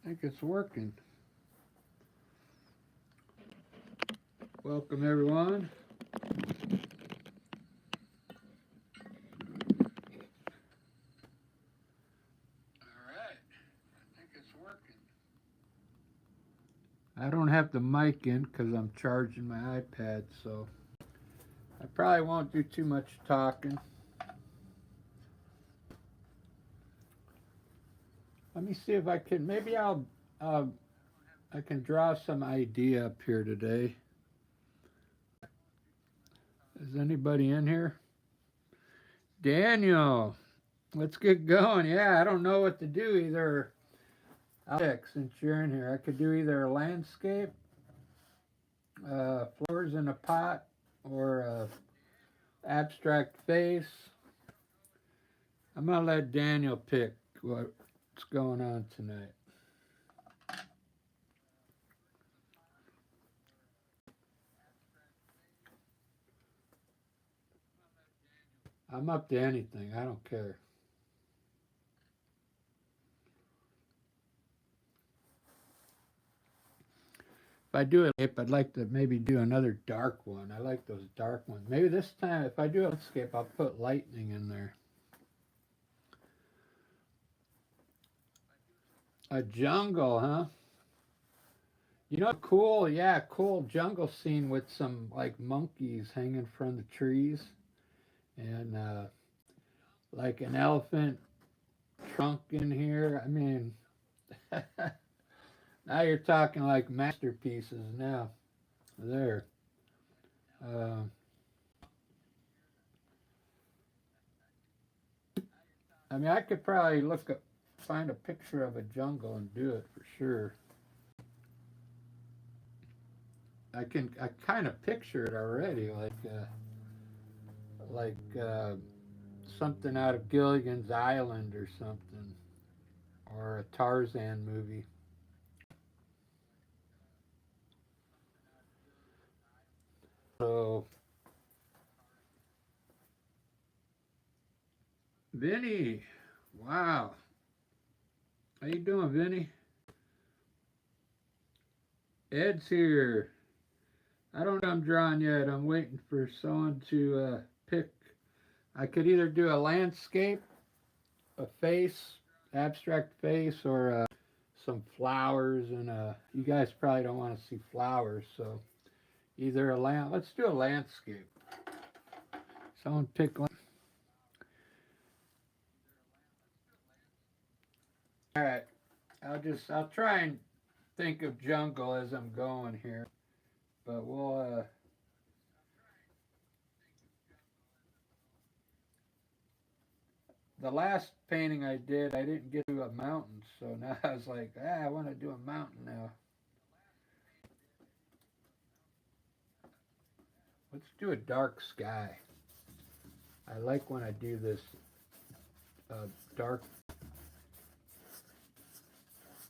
think it's working. Welcome everyone. Alright, I think it's working. I don't have the mic in because I'm charging my iPad, so I probably won't do too much talking. Let me see if I can, maybe I can draw some idea up here today. Is anybody in here? Daniel, let's get going. Yeah, I don't know what to do either. Alex, since you're in here, I could do either a landscape, flowers in a pot, or a abstract face. I'm gonna let Daniel pick what's going on tonight. I'm up to anything. I don't care. If I do it, I'd like to maybe do another dark one. I like those dark ones. Maybe this time, if I do a landscape, I'll put lightning in there. A jungle, huh? You know, cool, yeah, cool jungle scene with some like monkeys hanging from the trees and like an elephant trunk in here. I mean, now you're talking like masterpieces now. There. Uh, I mean, I could probably find a picture of a jungle and do it for sure. I kind of picture it already, like something out of Gilligan's Island or something, or a Tarzan movie. So, Vinny, wow, how you doing, Vinny? Ed's here. I don't know what I'm drawing yet. I'm waiting for someone to pick. I could either do a landscape, a face, abstract face, or some flowers. And you guys probably don't want to see flowers, so either a land. Let's do a landscape. Someone pick. All right. I'll try and think of jungle as I'm going here, but we'll. The last painting I did, I didn't get to a mountain, so now I was like, I want to do a mountain now. Let's do a dark sky. I like when I do this dark.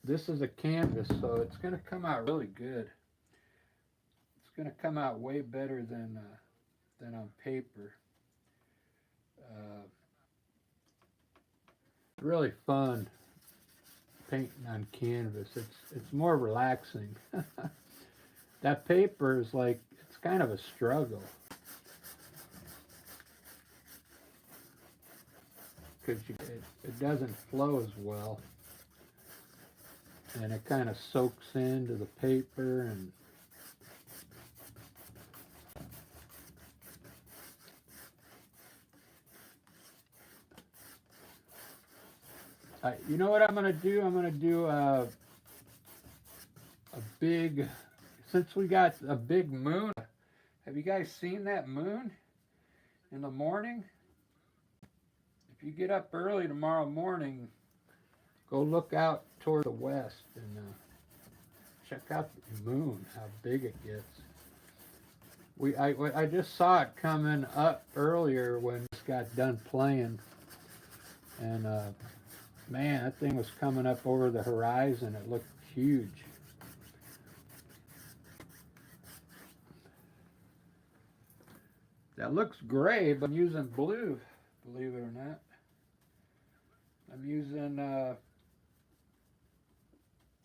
This is a canvas, so it's going to come out really good. It's going to come out way better than on paper. Really fun painting on canvas. It's more relaxing. That paper is like, it's kind of a struggle because it doesn't flow as well, and it kind of soaks into the paper. And you know what I'm going to do? I'm going to do a big, since we got a big moon. Have you guys seen that moon in the morning? If you get up early tomorrow morning, go look out toward the west and check out the moon, how big it gets. I just saw it coming up earlier when it got done playing, and man, that thing was coming up over the horizon. It looked huge. That looks gray, but I'm using blue, believe it or not. I'm using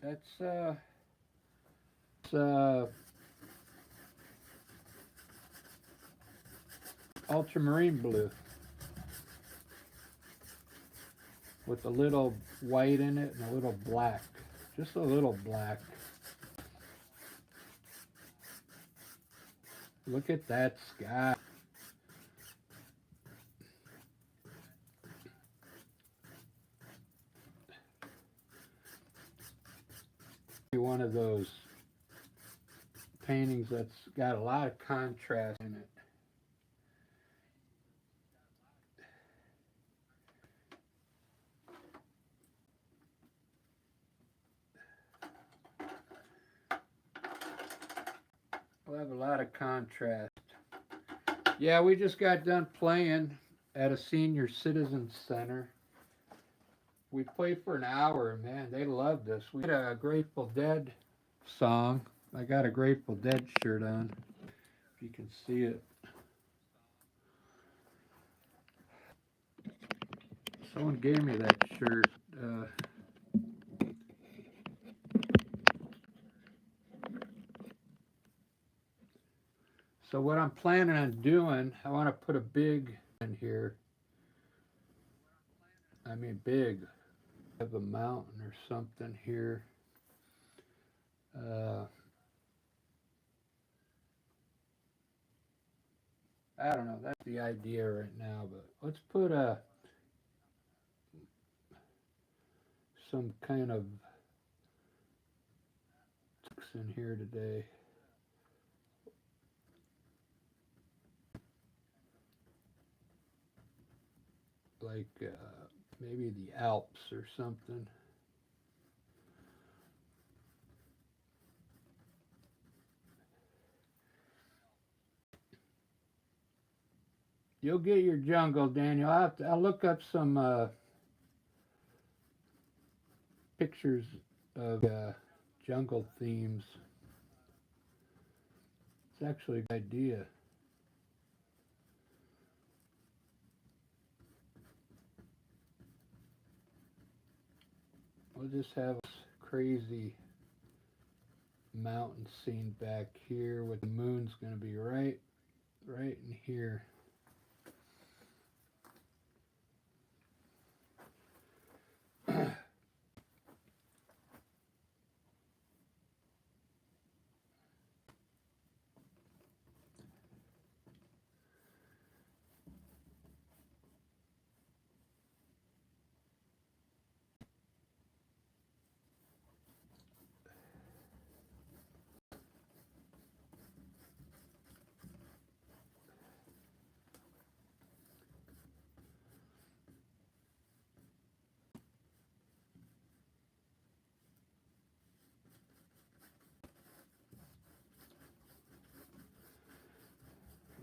That's it's, ultramarine blue with a little white in it and a little black. Just a little black. Look at that sky. One of those paintings that's got a lot of contrast in it. We'll have a lot of contrast. Yeah, we just got done playing at a senior citizen center. We played for an hour, man. They loved us. We had a Grateful Dead song. I got a Grateful Dead shirt on, if you can see it. Someone gave me that shirt. So what I'm planning on doing, I want to put a big in here. I mean big. Have a mountain or something here. I don't know. That's the idea right now. But let's put some kind of in here today. Like maybe the Alps or something. You'll get your jungle, Daniel. I'll look up some pictures of jungle themes. It's actually a good idea. We'll just have this crazy mountain scene back here with the moon's going to be right in here.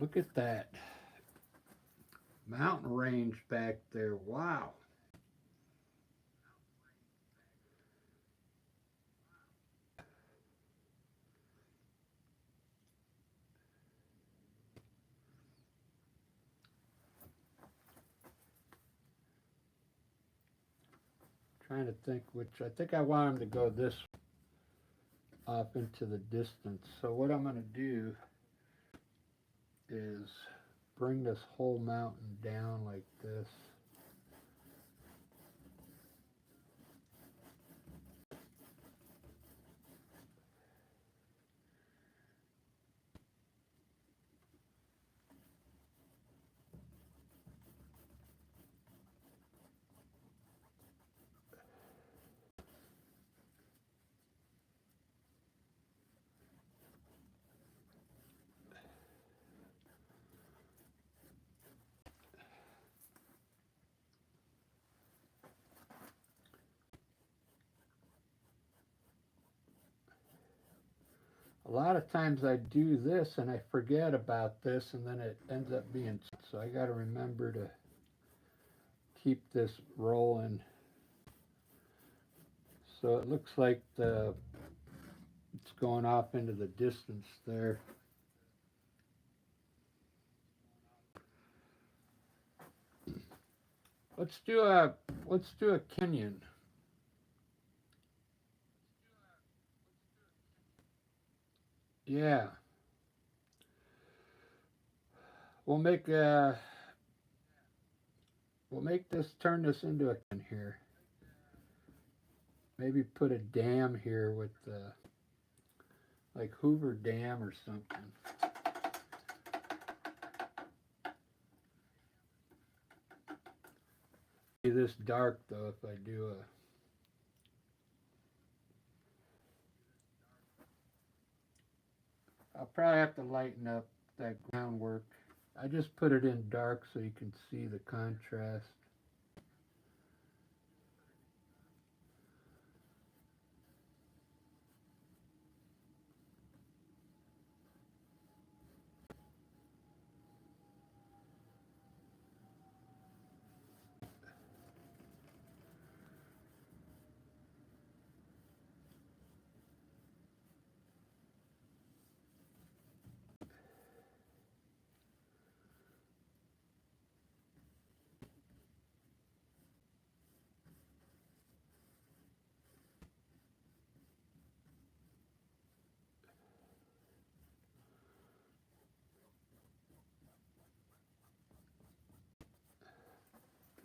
Look at that mountain range back there. Wow. Trying to think which. I think I want him to go this off into the distance. So what I'm going to do is bring this whole mountain down like this. A lot of times I do this and I forget about this and then it ends up being, so I got to remember to keep this rolling. So it looks like it's going off into the distance there. Let's do a canyon. Yeah, we'll make this, turn this into a can here. Maybe put a dam here with like Hoover Dam or something. Be this dark though if I do a. I'll probably have to lighten up that groundwork. I just put it in dark so you can see the contrast.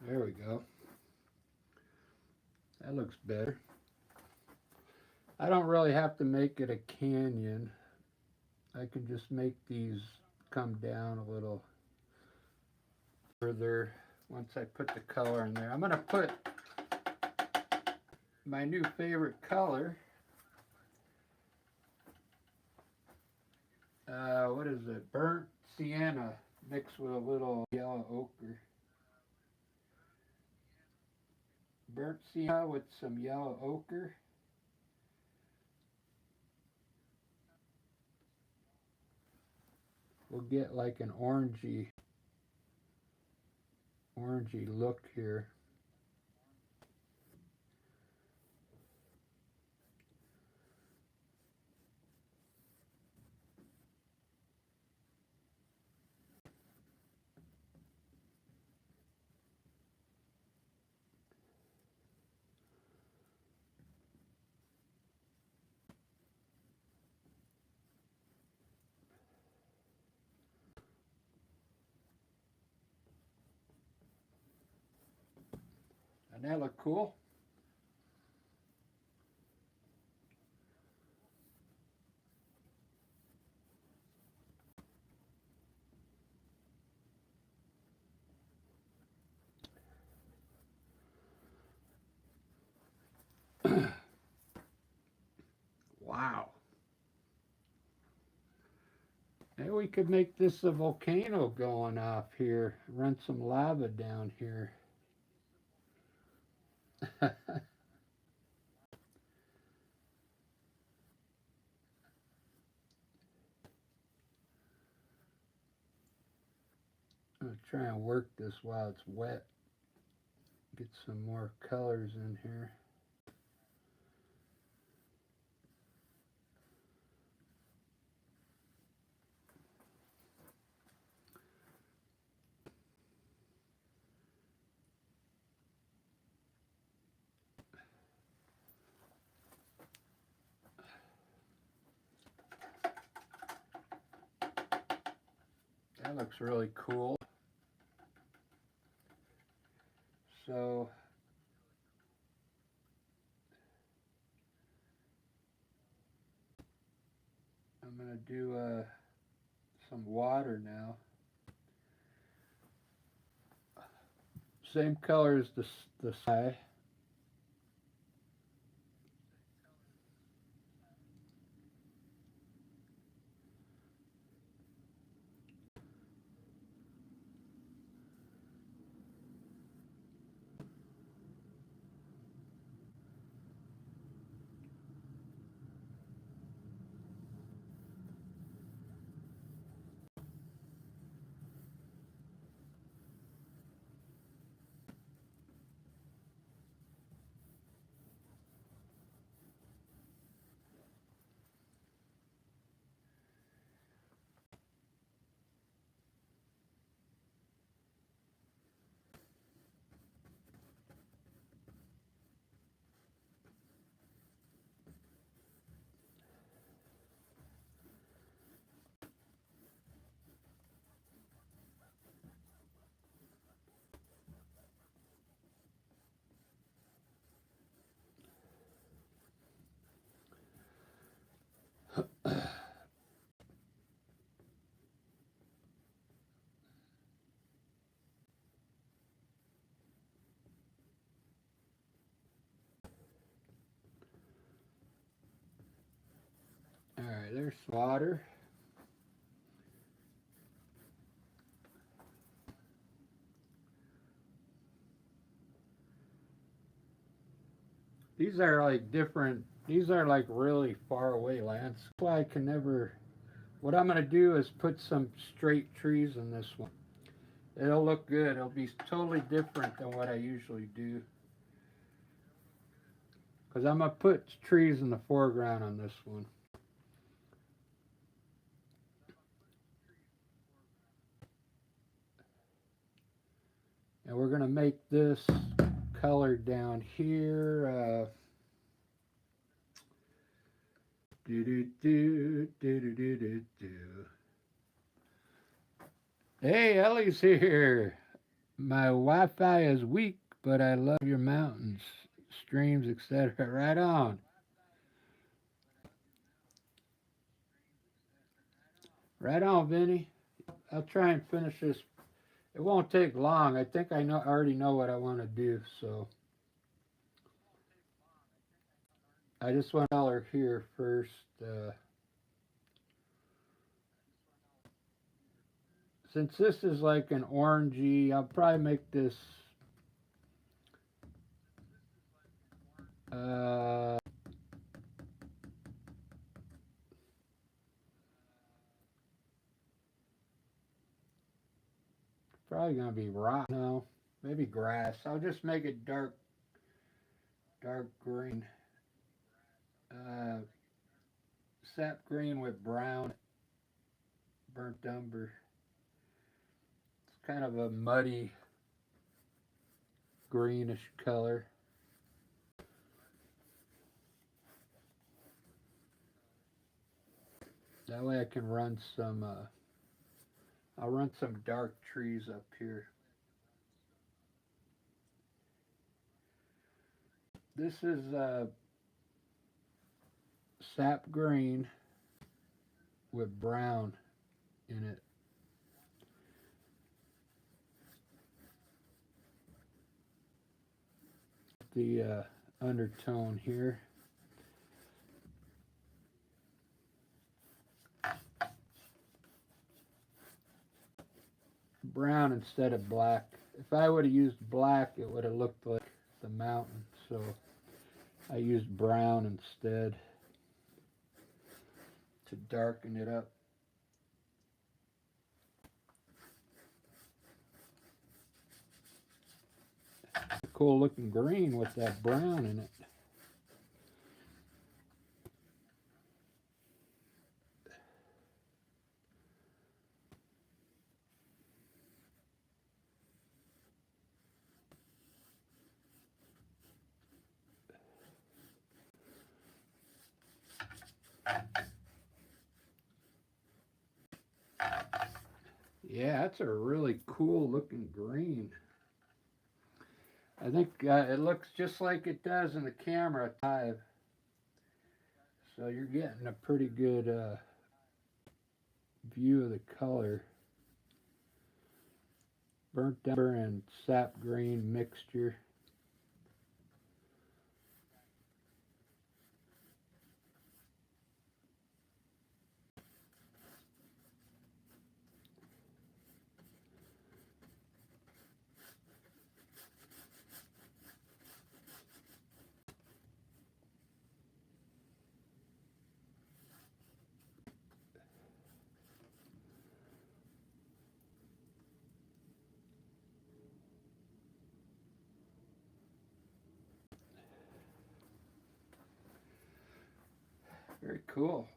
There we go. That looks better. I don't really have to make it a canyon. I can just make these come down a little further once I put the color in there. I'm going to put my new favorite color. What is it? Burnt sienna mixed with a little yellow ochre. Burnt sienna with some yellow ochre. We'll get like an orangey look here. Doesn't that look cool? Wow. Maybe we could make this a volcano going off here. Run some lava down here. I'm going to try and work this while it's wet. Get some more colors in here. That looks really cool. So I'm going to do some water now. Same color as the sky. there's water. These are like different, these are like really far away lands. That's why I can never, what I'm going to do is put some straight trees in this one. It'll look good. It'll be totally different than what I usually do. Because I'm going to put trees in the foreground on this one. And we're going to make this color down here. Hey, Ellie's here. My Wi-Fi is weak, but I love your mountains, streams, etc. Right on. Right on, Vinny. I'll try and finish this. It won't take long. I think I already know what I want to do, so I just want to color here first. Since this is like an orangey, I'll probably make this probably gonna be rock. No, maybe grass. I'll just make it dark green. Uh, Sap green with brown, burnt umber. It's kind of a muddy greenish color. That way I can run some, I'll run some dark trees up here. This is sap green with brown in it. The undertone here. Brown instead of black. If I would have used black, it would have looked like the mountain. So I used brown instead to darken it up. A cool looking green with that brown in it. Yeah, that's a really cool looking green. I think it looks just like it does in the camera live. So you're getting a pretty good view of the color. Burnt umber and sap green mixture. Very cool.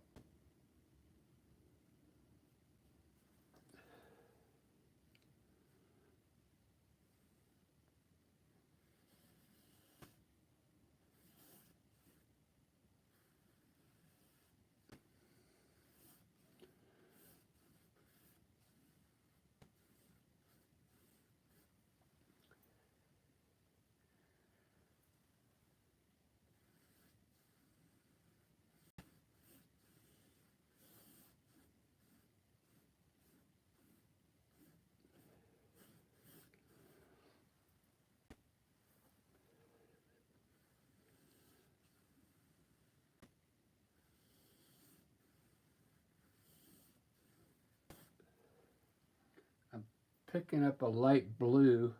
picking up a light blue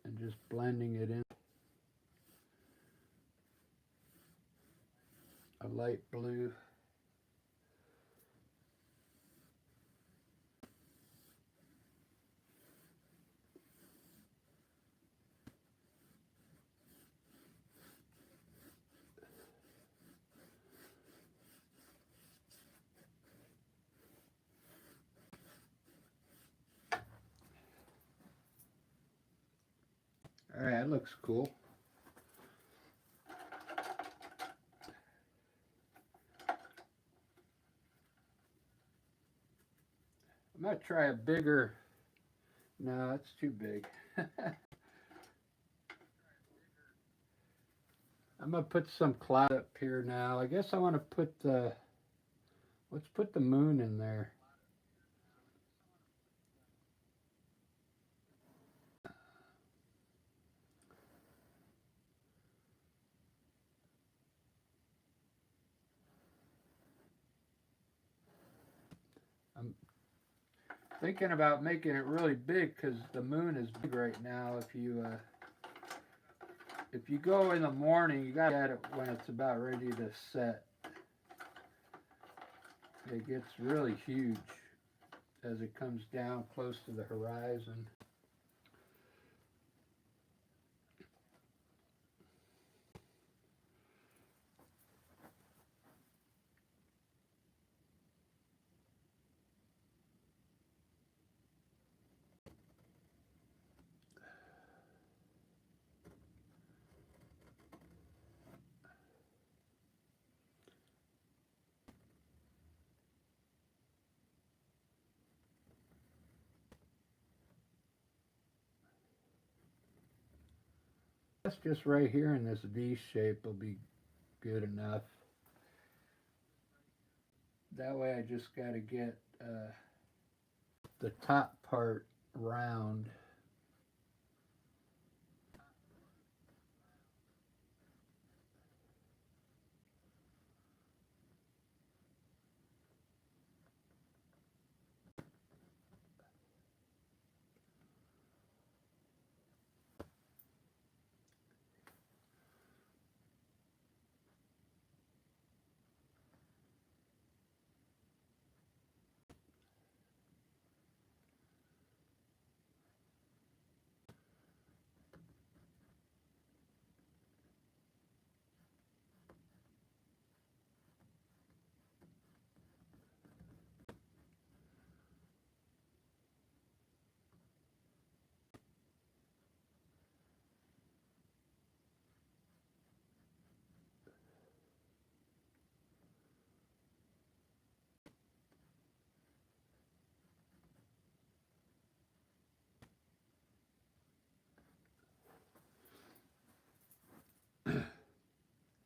and just blending it in. A light blue. All right, that looks cool. I'm gonna try a bigger. No, it's too big. I'm gonna put some cloud up here now. I guess I want to put the. Let's put the moon in there. I'm thinking about making it really big because the moon is big right now. If you go in the morning, you gotta get it when it's about ready to set. It gets really huge as it comes down close to the horizon. That's just right here in this V shape will be good enough. That way I just got to get the top part round.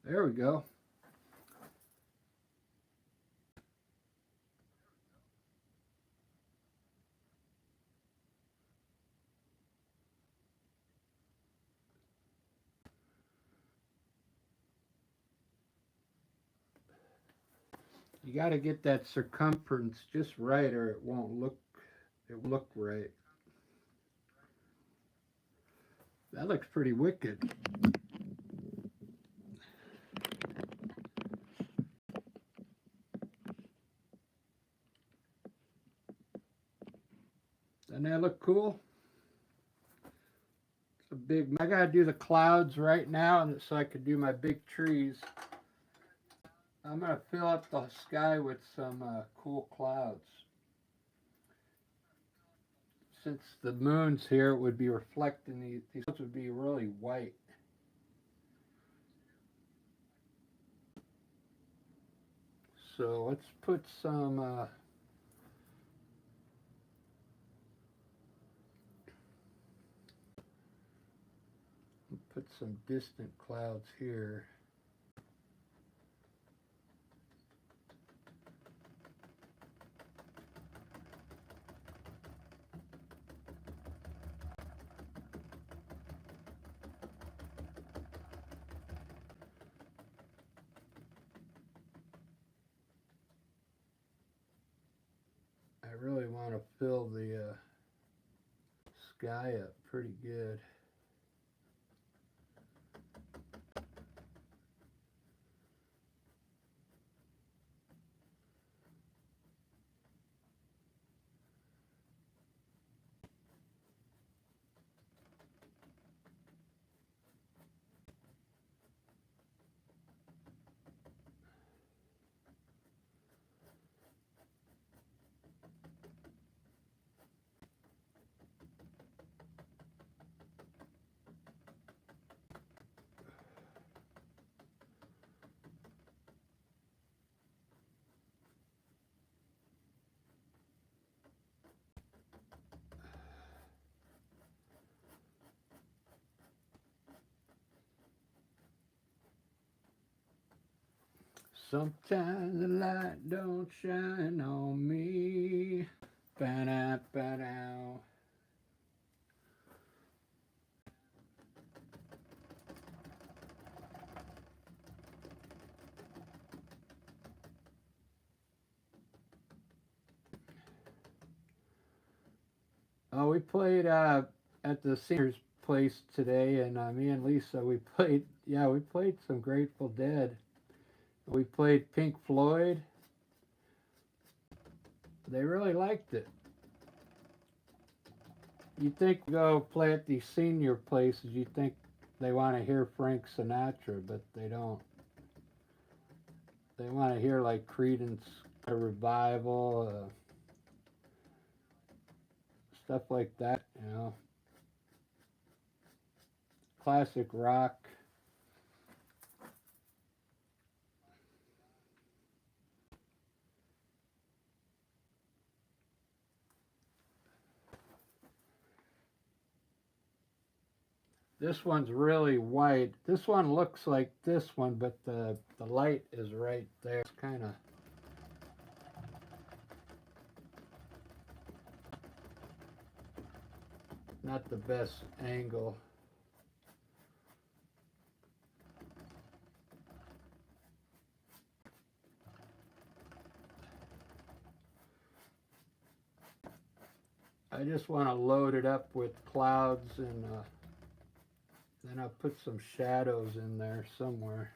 There we go. You got to get that circumference just right or it won't look right. That looks pretty wicked. Doesn't that look cool? It's a big. I gotta do the clouds right now, and so I could do my big trees. I'm gonna fill up the sky with some cool clouds. Since the moon's here, it would be reflecting these clouds would be really white. So let's put some. Put some distant clouds here. really want to fill the sky up pretty good. Sometimes the light don't shine on me. Ba-da, ba-da. Oh, we played at the seniors' place today, and me and Lisa, we played. Yeah, we played some Grateful Dead. We played Pink Floyd. They really liked it. You think go play at these senior places, you think they want to hear Frank Sinatra, but they don't. They want to hear like Creedence, a revival, stuff like that. You know, classic rock. This one's really white. This one looks like this one, but the light is right there. It's kind of not the best angle. I just want to load it up with clouds, and then I'll put some shadows in there somewhere.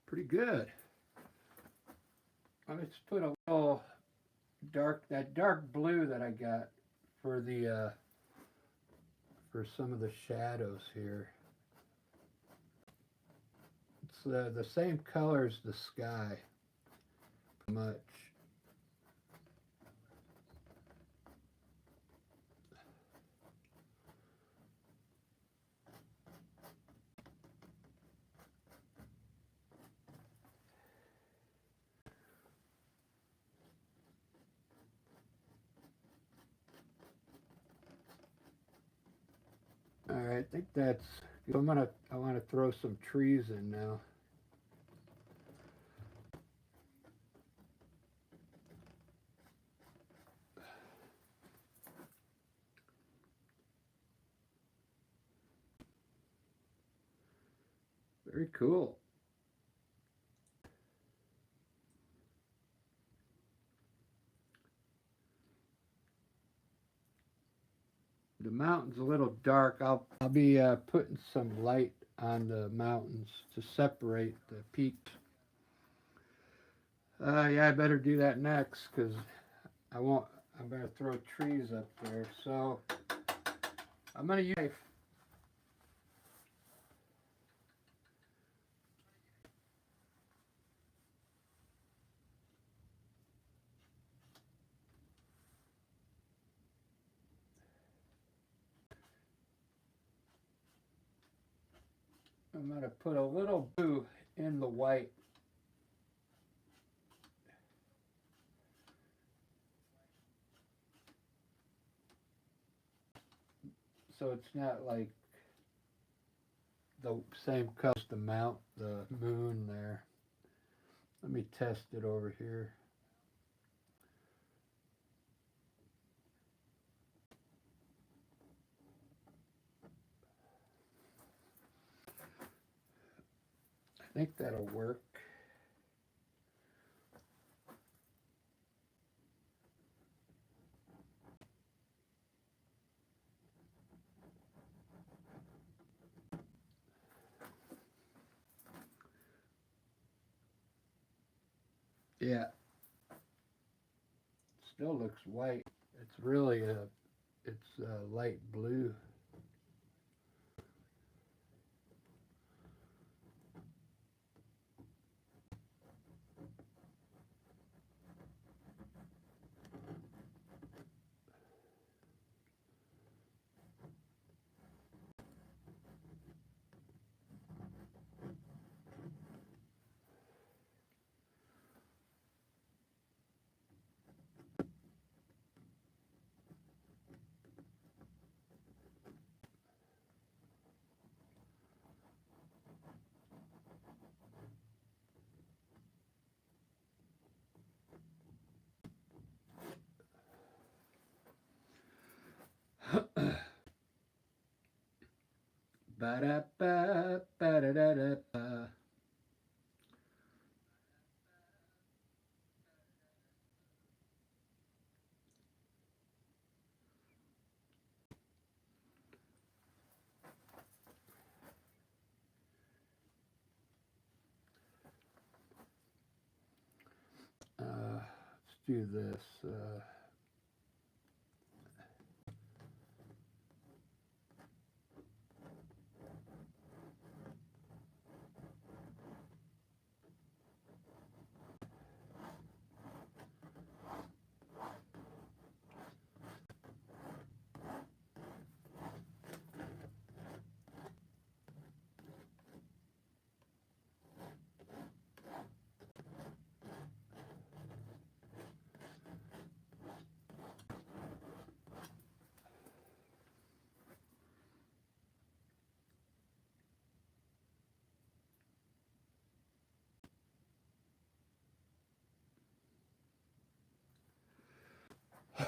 Pretty good. Let's put a little that dark blue that I got for the for some of the shadows here. It's the same color as the sky, pretty much. All right, I think that's. I want to throw some trees in now. Very cool. The mountain's a little dark. I'll be putting some light on the mountains to separate the peaks. Yeah, I better do that next because I won't I'm going to throw trees up there. So I'm going to use a knife. I'm going to put a little blue in the white. So it's not like the same color as the mount, the moon there. Let me test it over here. I think that'll work. Yeah, still looks white. It's really it's light blue. Ba-da-ba, ba-da-da-da-ba. Let's do this.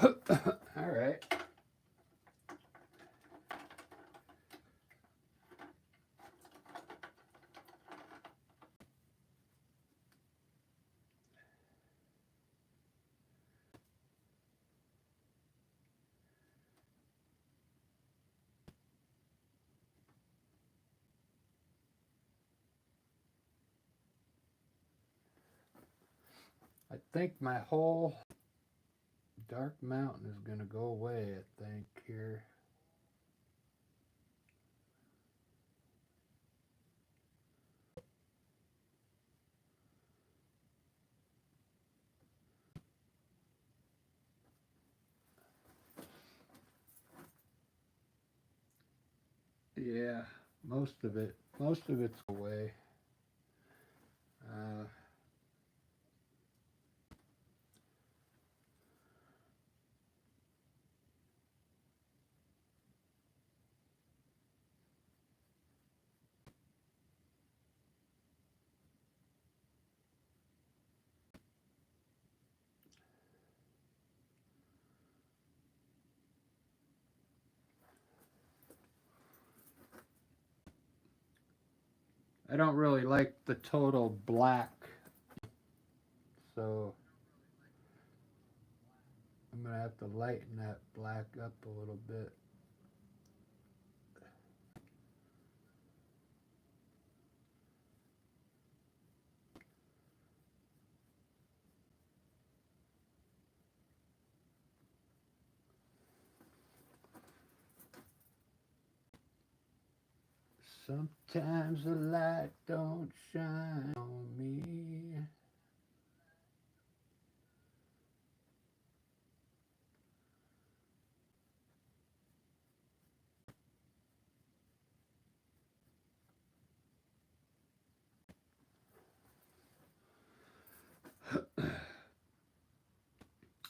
All right. I think my whole dark mountain is going to go away, I think, here. Yeah, most of it's away. Uh, I don't really like the total black, so I'm going to have to lighten that black up a little bit. Sometimes the light don't shine on me.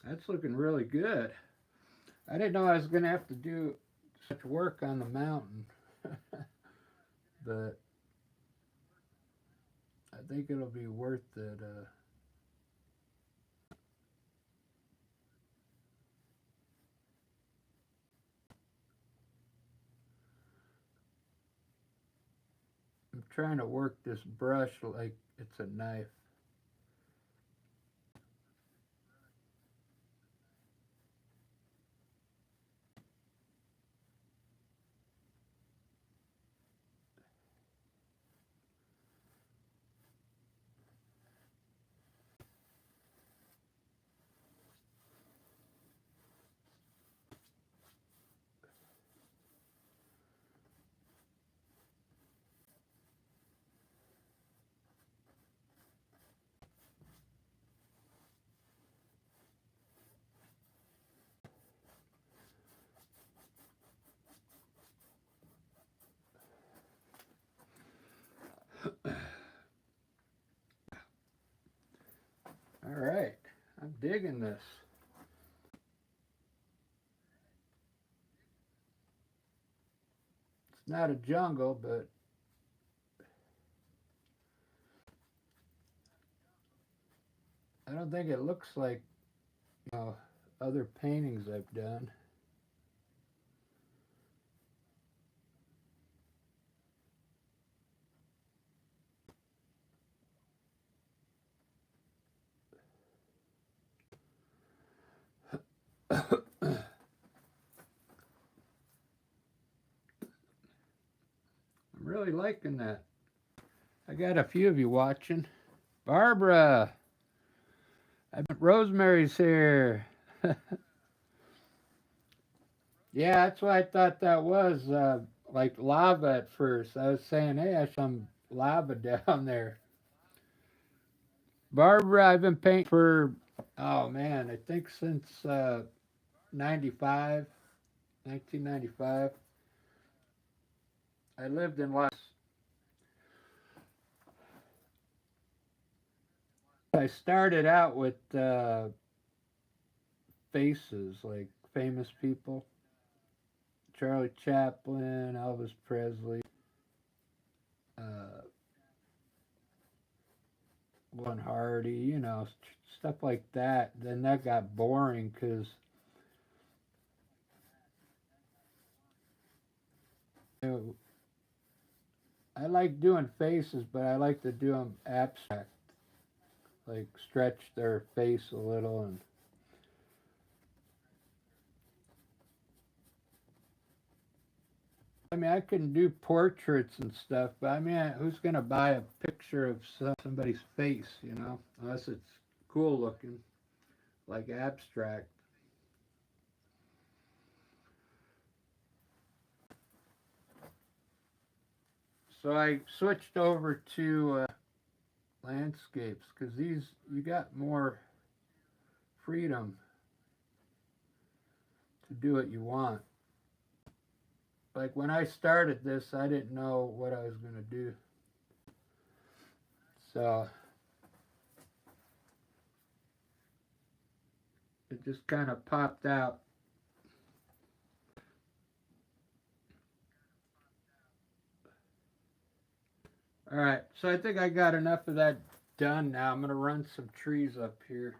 That's looking really good. I didn't know I was going to have to do such work on the mountain, but I think it'll be worth it. I'm trying to work this brush like it's a knife. All right, I'm digging this. It's not a jungle, but I don't think it looks like other paintings I've done. I'm really liking that. I got a few of you watching. Barbara, Rosemary's here. Yeah, that's why I thought that was like lava at first. I was saying, hey, I saw some lava down there. Barbara, I've been painting for, oh man, I think since 95, 1995. I lived in Los. I started out with faces, like famous people. Charlie Chaplin, Elvis Presley, uh, Warren Hardy, stuff like that. Then that got boring because you know, I like doing faces, but I like to do them abstract, like stretch their face a little. And I mean, I can do portraits and stuff, but I mean, who's gonna buy a picture of somebody's face, unless it's cool looking, like abstract. So I switched over to landscapes because these you got more freedom to do what you want. Like when I started this, I didn't know what I was going to do. So it just kind of popped out. All right, so I think I got enough of that done now. I'm going to run some trees up here.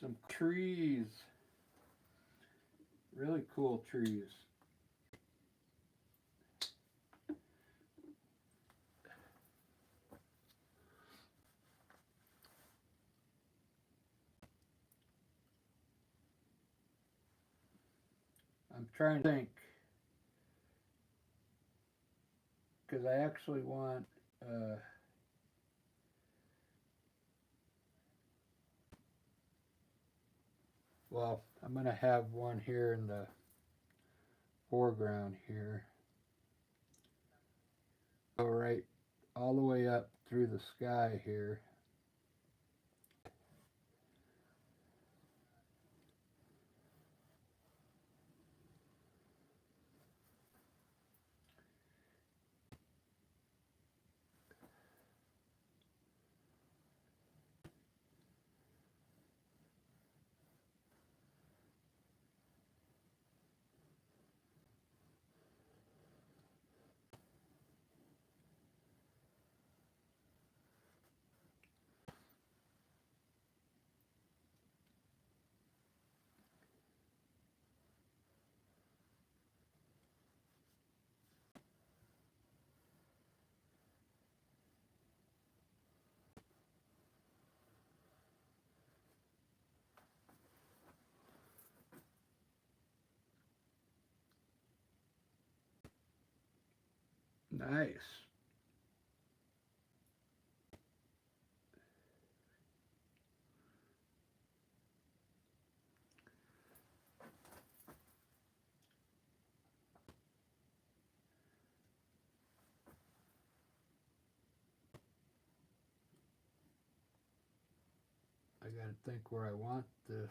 Some trees. Really cool trees. I'm trying to think because I actually want. Well, I'm going to have one here in the foreground here. Go right all the way up through the sky here. Nice. I gotta think where I want this.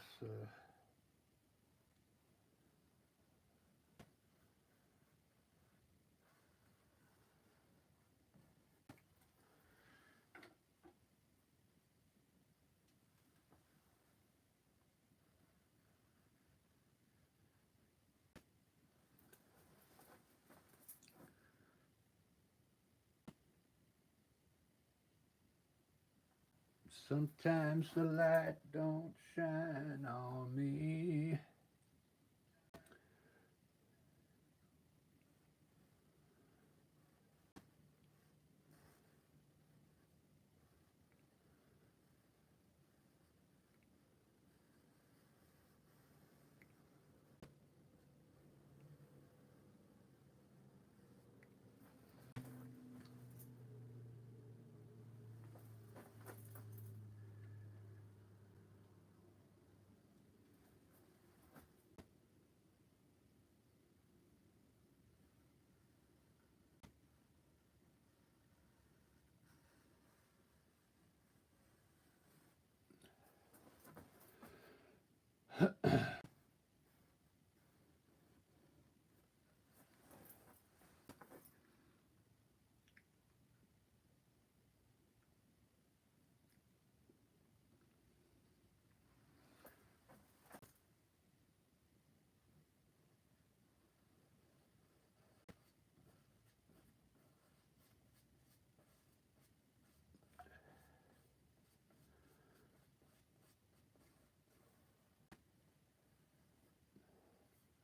Sometimes the light don't shine on me.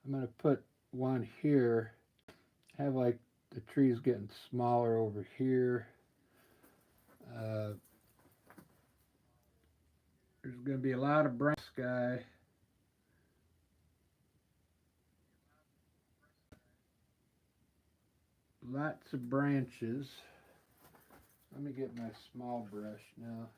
I'm gonna put one here. Have like the trees getting smaller over here. Uh, there's gonna be a lot of bright sky. Lots of branches. Let me get my small brush now.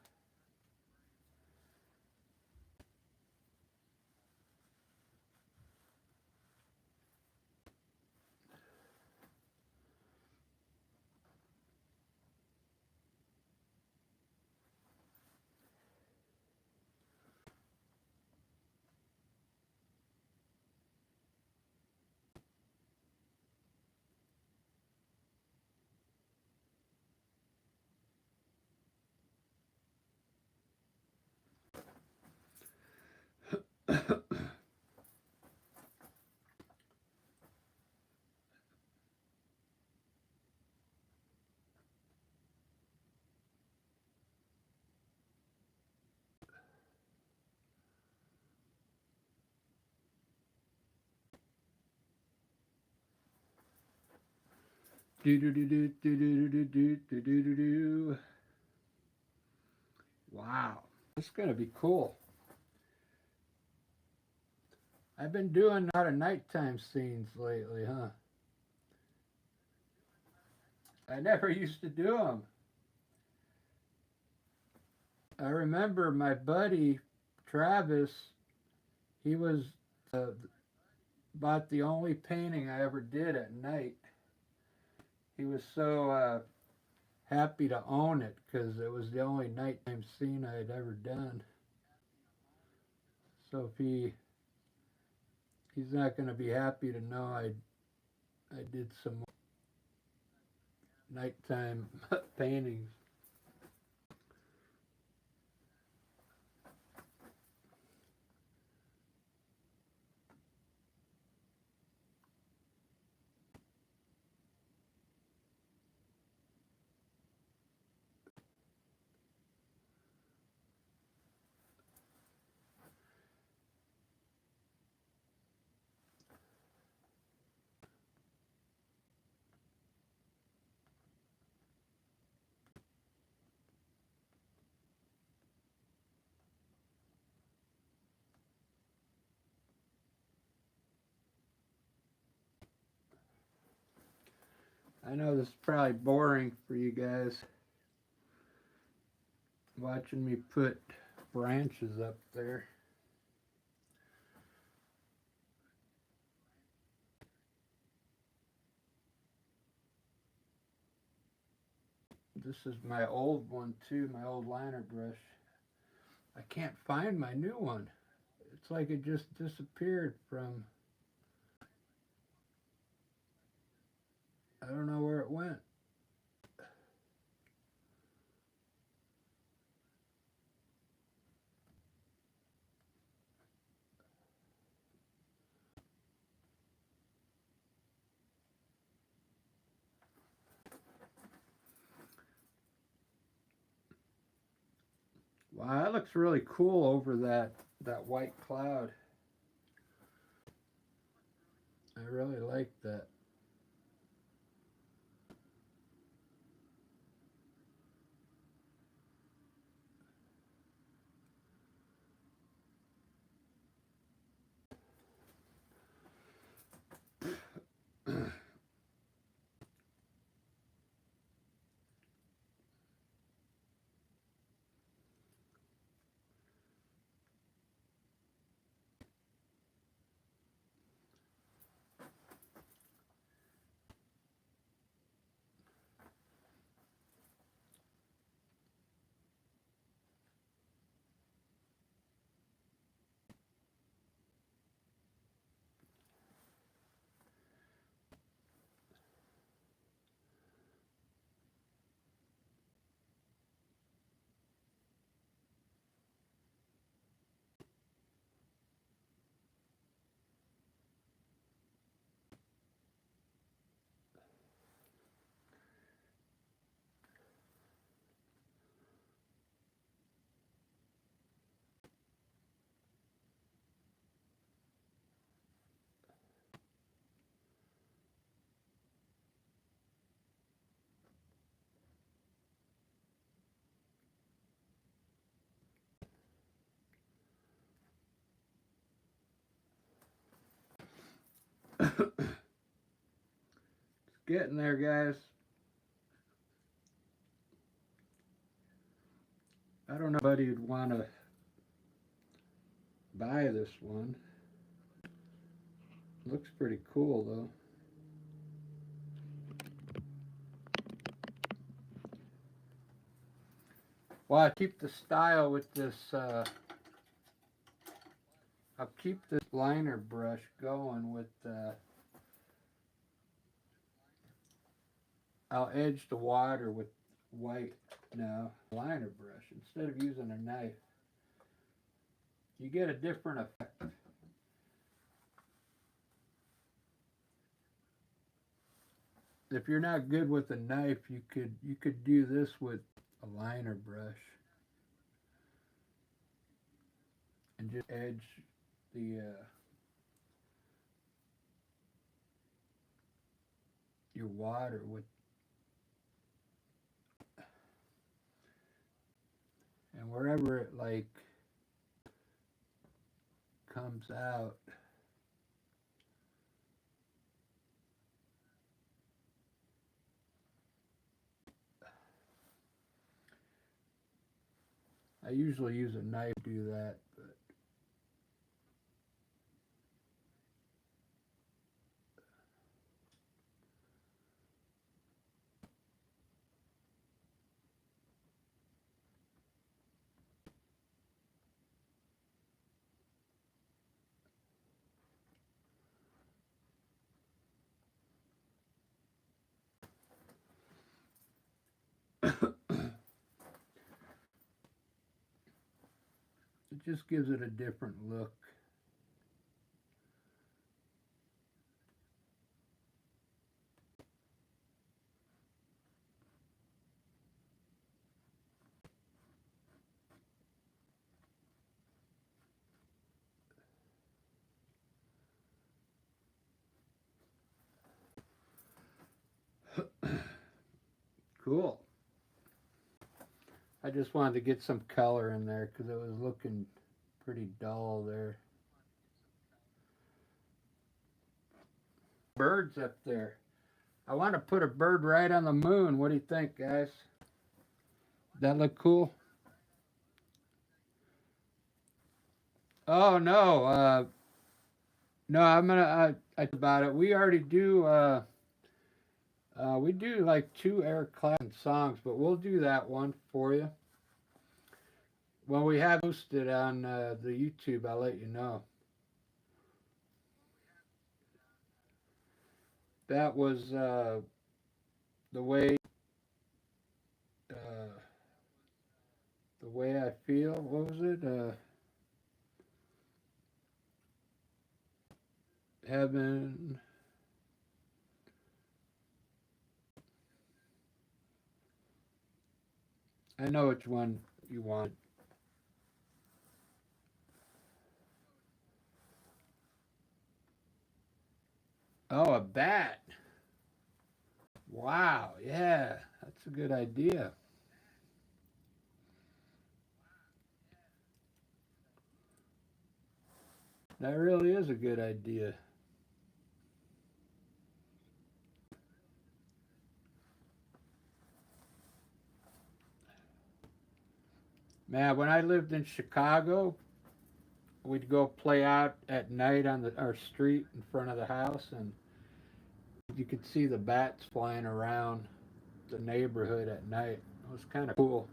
Do do do do do do do do do do do do. Wow, it's gonna be cool. I've been doing a lot of nighttime scenes lately, huh? I never used to do them. I remember my buddy Travis. He was about the only painting I ever did at night. He was so happy to own it because it was the only nighttime scene I had ever done. So if he's not going to be happy to know I did some nighttime paintings. I know this is probably boring for you guys watching me put branches up there. This is my old one too, my old liner brush. I can't find my new one. It's like it just disappeared from, I don't know where it went. Wow, that looks really cool over that white cloud. I really like that. It's getting there, guys. I don't know if anybody would want to buy this one. Looks pretty cool though. Well, I keep the style with this. I'll keep this liner brush going with. I'll edge the water with white now liner brush instead of using a knife. You get a different effect. If you're not good with a knife, you could do this with a liner brush and just edge the your water with, and wherever it like comes out. I usually use a knife to do that, but It just gives it a different look. Cool. I just wanted to get some color in there because it was looking pretty dull there. Birds up there. I want to put a bird right on the moon. What do you think, guys? That look cool? Oh no, no. I'm gonna. I about it. We already do. We do like two Eric Clapton songs, but we'll do that one for you when we have posted on the YouTube. I'll let you know. That was the way. Uh, the way I feel. What was it? Heaven. I know which one you want. Oh, a bat. Wow. Yeah, that's a good idea. That really is a good idea. Man, when I lived in Chicago, we'd go play out at night on our street in front of the house, and you could see the bats flying around the neighborhood at night. It was kind of cool.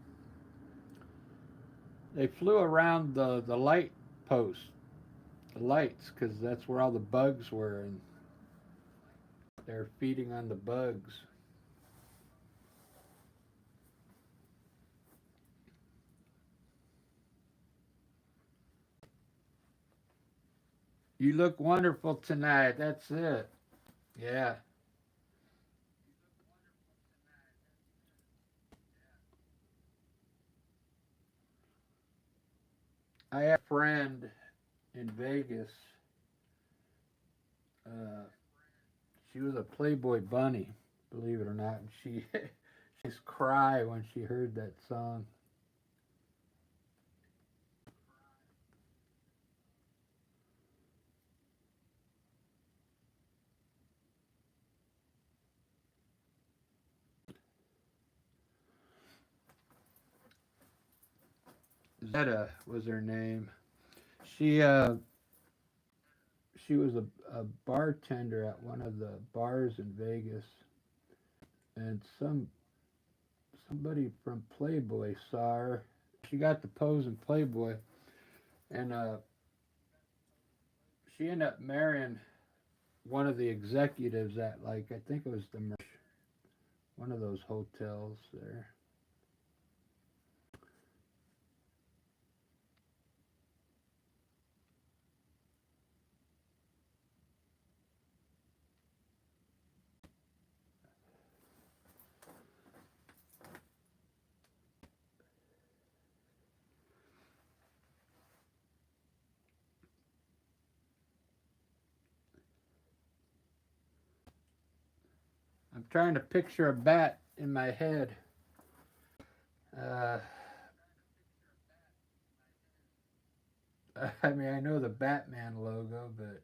They flew around the light post, the lights, because that's where all the bugs were, and they're feeding on the bugs. You look wonderful tonight. That's it. Yeah. I have a friend in Vegas. Uh, she was a Playboy bunny, believe it or not. And she she's cry when she heard that song. Zetta was her name. She uh she was a bartender at one of the bars in Vegas, and somebody from Playboy saw her. She got to pose in Playboy, and she ended up marrying one of the executives at, like, I think it was one of those hotels there. I'm trying to picture a bat in my head. Uh, I mean, I know the Batman logo, but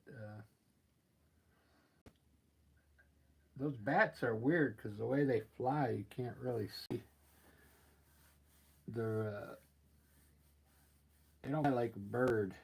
those bats are weird because the way they fly, you can't really see. They're they don't fly like a bird.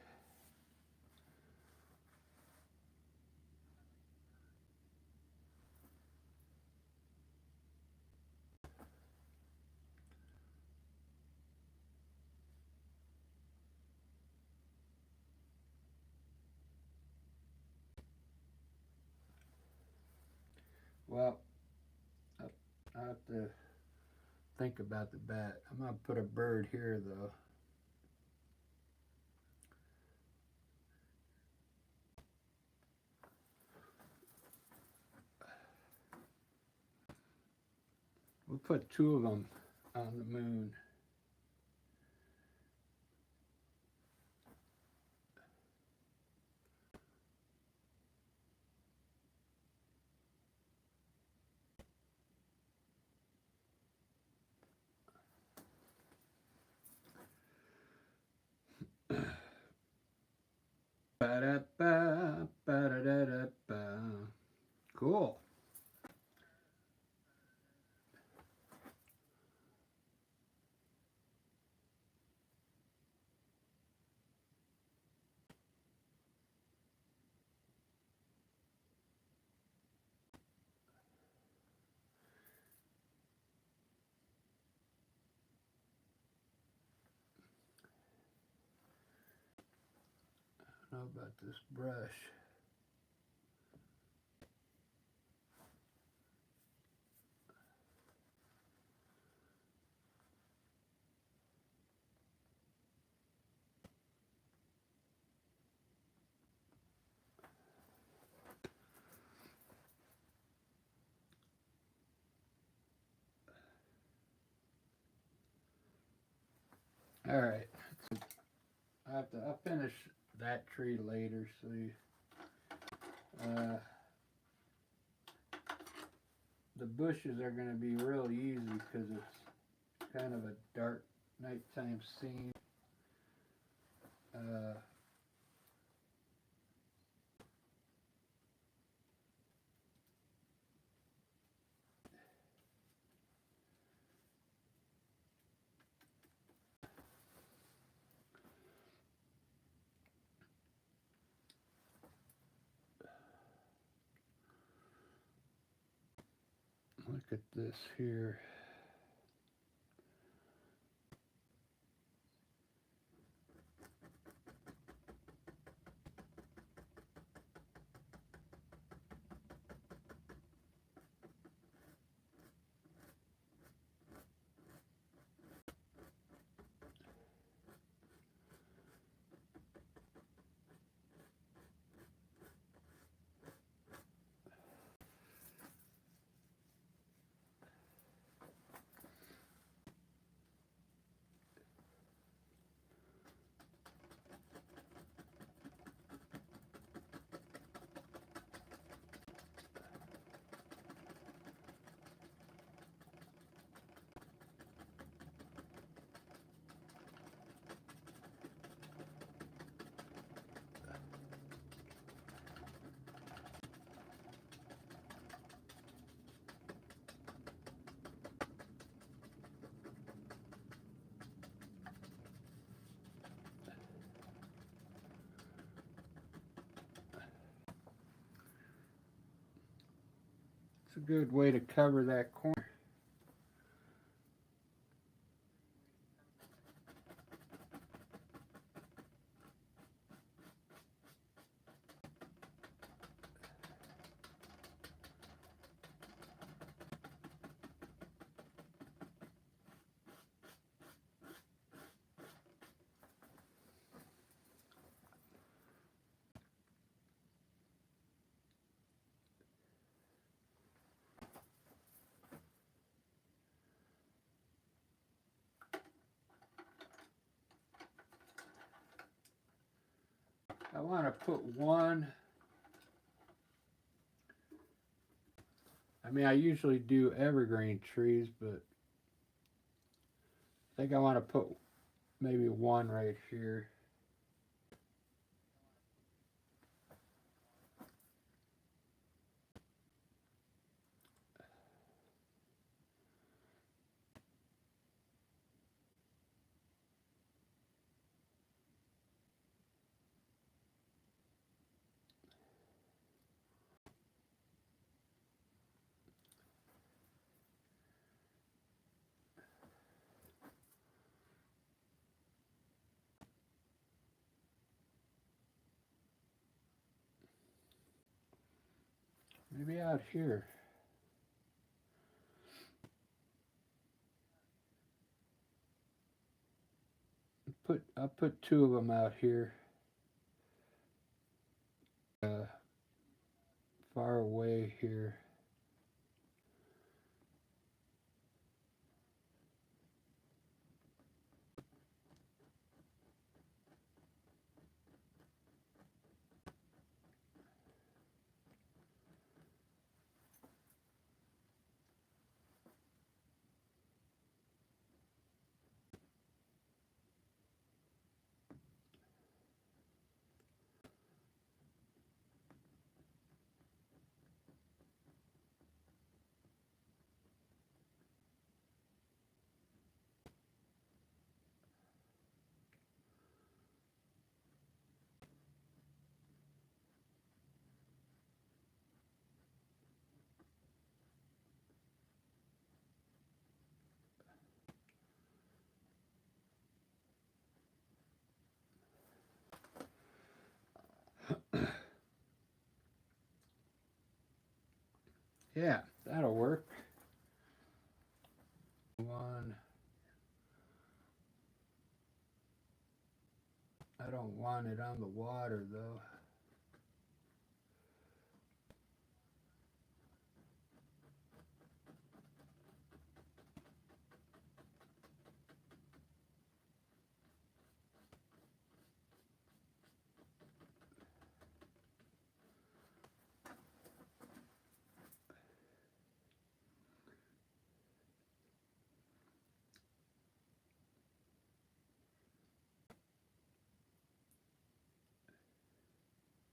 Well, I have to think about the bat. I'm going to put a bird here, though. We'll put two of them on the moon. Ba-da-ba, ba-da-da-da-ba. Cool. I don't know about this brush. All right. I'll finish that tree later. So uh, the bushes are going to be real easy because it's kind of a dark nighttime scene. Uh, Look at this here. It's a good way to cover that corner. I want to put one. I mean, I usually do evergreen trees, but I think I want to put maybe one right here. Maybe out here. put two of them out here, far away here. Yeah, that'll work. One. I don't want it on the water though.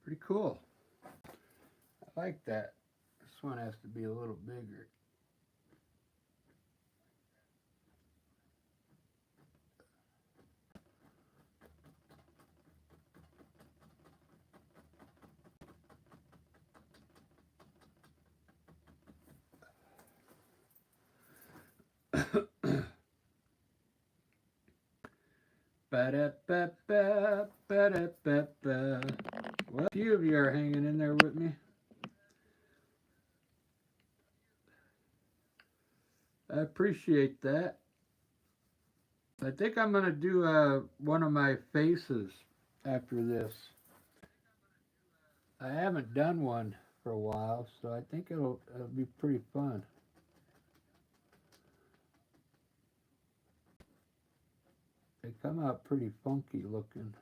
Pretty cool. I like that. This one has to be a little bigger. Ba-da-ba-ba, ba-da-ba-ba. Well, a few of you are hanging in there with me. I appreciate that. I think I'm gonna do one of my faces after this. I haven't done one for a while, so I think it'll be pretty fun. They come out pretty funky looking.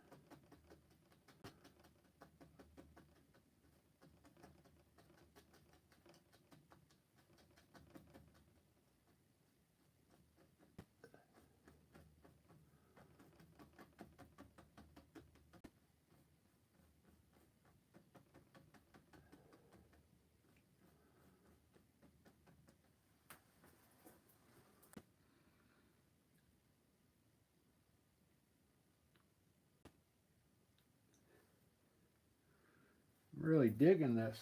I'm really digging this.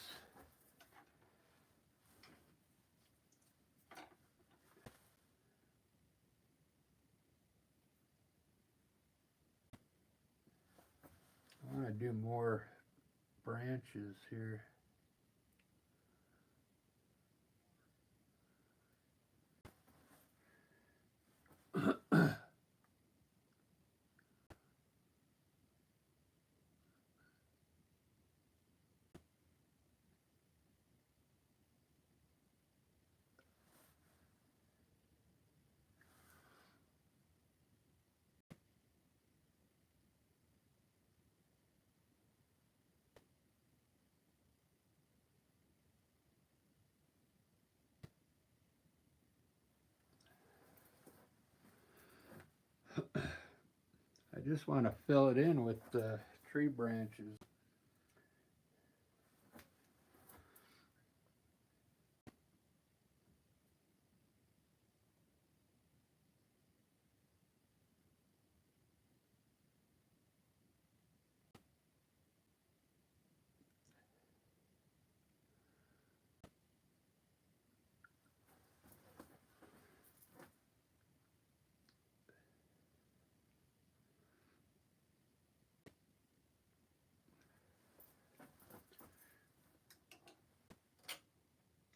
I want to do more branches here. I just want to fill it in with tree branches.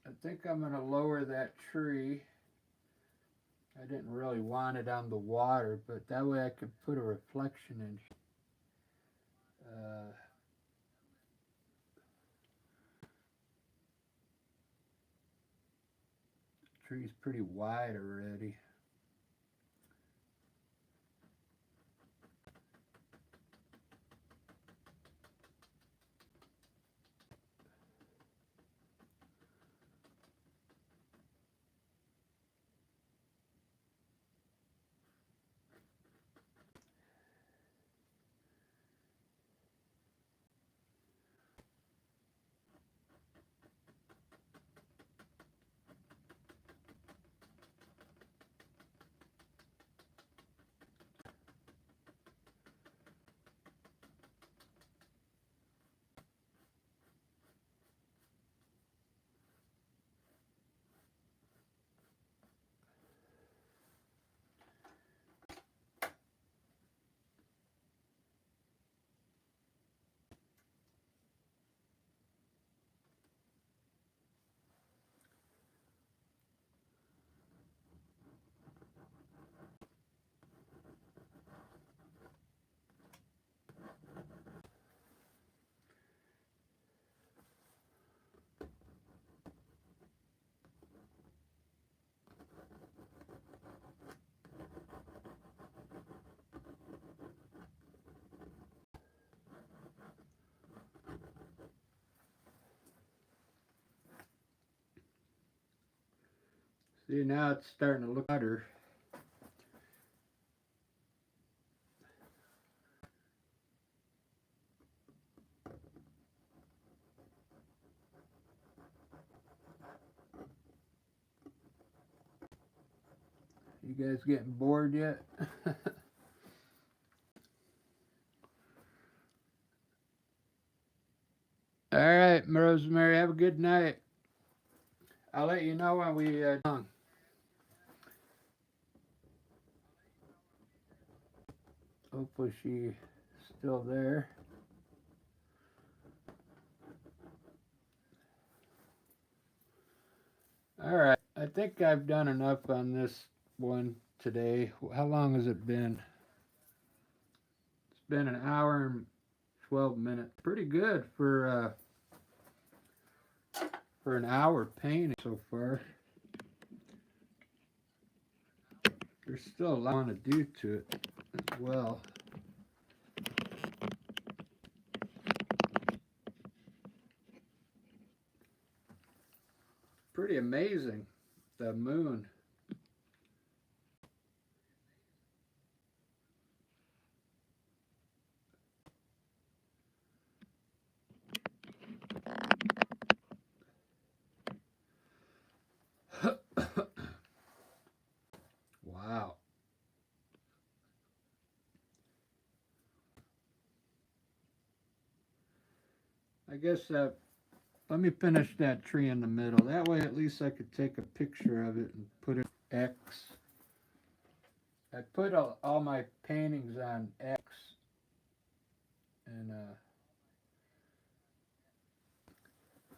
I think I'm going to lower that tree. I didn't really want it on the water, but that way I could put a reflection in. Uh, the tree's pretty wide already. See, now it's starting to look better. You guys getting bored yet? All right, Rosemary, have a good night. I'll let you know when we done. Hopefully she's still there. All right, I think I've done enough on this one today. How long has it been? It's been an hour and 12 minutes. Pretty good for an hour painting so far. There's still a lot I want to do to it as well. Pretty amazing, the moon. Wow. I guess let me finish that tree in the middle. That way at least I could take a picture of it and put it X. I put all my paintings on X, and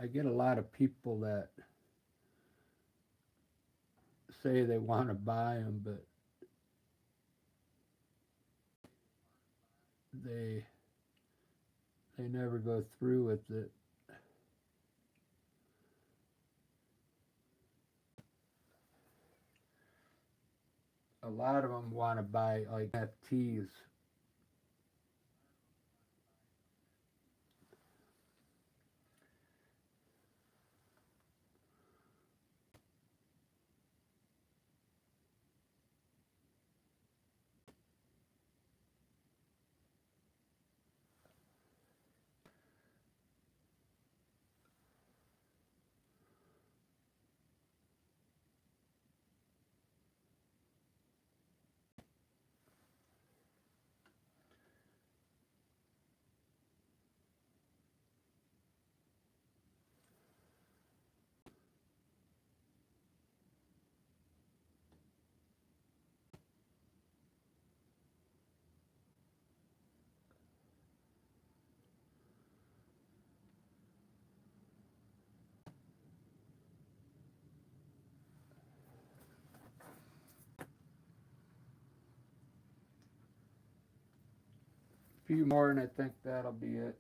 I get a lot of people that say they want to buy them, but they never go through with it. A lot of them want to buy like NFTs. few more and I think that'll be it.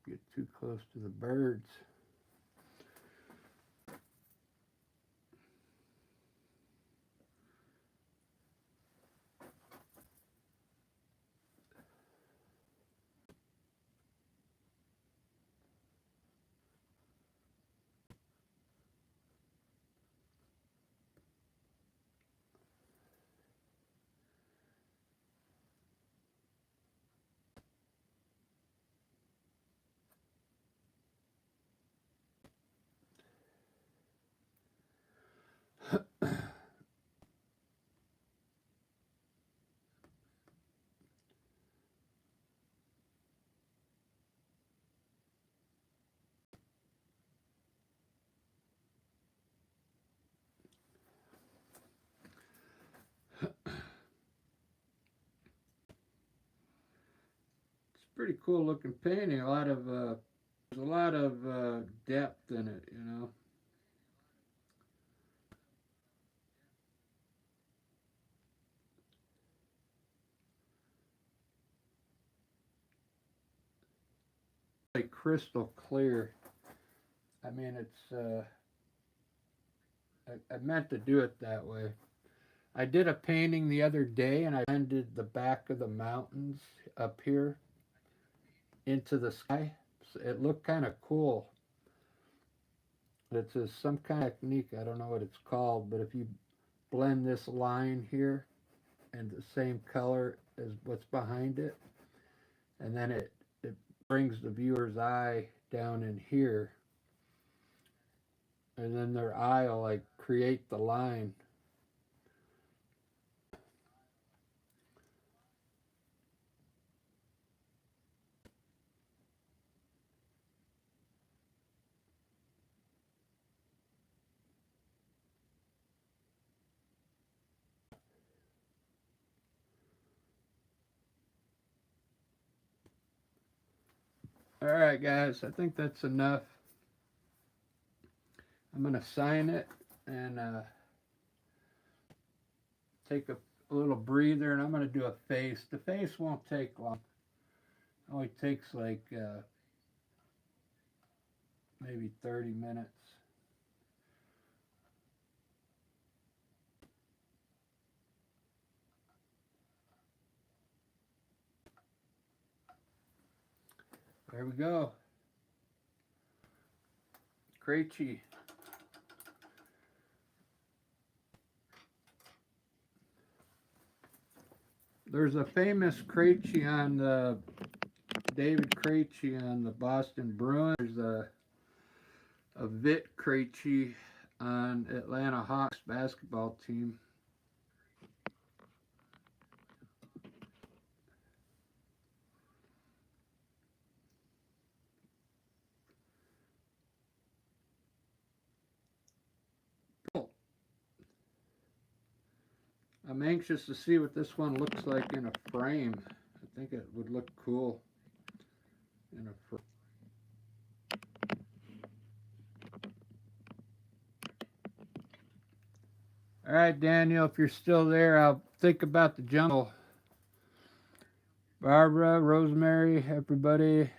Get too close to the birds. Pretty cool looking painting. There's a lot of depth in it, you know. Like crystal clear. I mean, I meant to do it that way. I did a painting the other day and I blended the back of the mountains up here into the sky. So it looked kind of cool. It's some kind of technique. I don't know what it's called, but if you blend this line here and the same color as what's behind it, and then it brings the viewer's eye down in here, and then their eye will like create the line. All right, guys, I think that's enough. I'm gonna sign it and take a little breather, and I'm gonna do a face. The face won't take long. It only takes like maybe 30 minutes. There we go. Krejci. There's a famous Krejci on the David Krejci on the Boston Bruins. There's a Vit Krejci on Atlanta Hawks basketball team. Cool. I'm anxious to see what this one looks like in a frame. I think it would look cool in a frame. All right, Daniel, if you're still there, I'll think about the jungle. Barbara, Rosemary, everybody,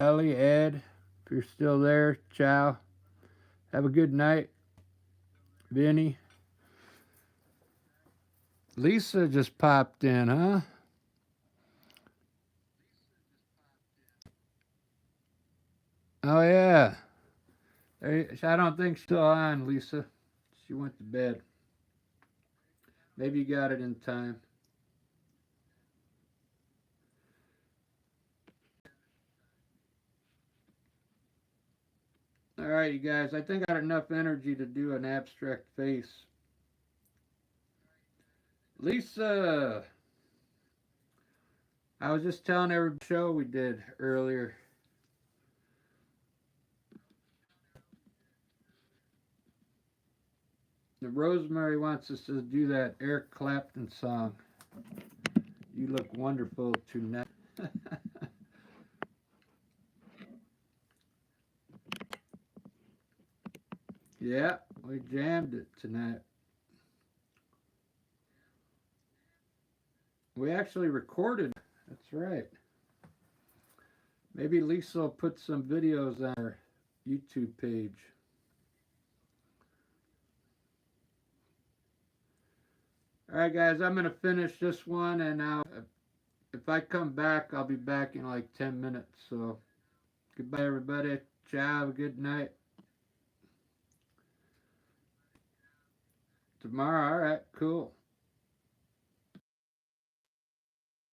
Ellie, Ed, if you're still there, ciao. Have a good night. Vinny. Lisa just popped in, huh? Oh, yeah. I don't think she's still on, Lisa. She went to bed. Maybe you got it in time. All right, you guys. I think I got enough energy to do an abstract face. Lisa, I was just telling every show we did earlier. The Rosemary wants us to do that Eric Clapton song. You look wonderful tonight. Yeah, we jammed it tonight. We actually recorded. That's right. Maybe Lisa will put some videos on her YouTube page. All right, guys, I'm going to finish this one, and if I come back, I'll be back in like 10 minutes. So, goodbye, everybody. Ciao. Have a good night. Tomorrow, all right, cool.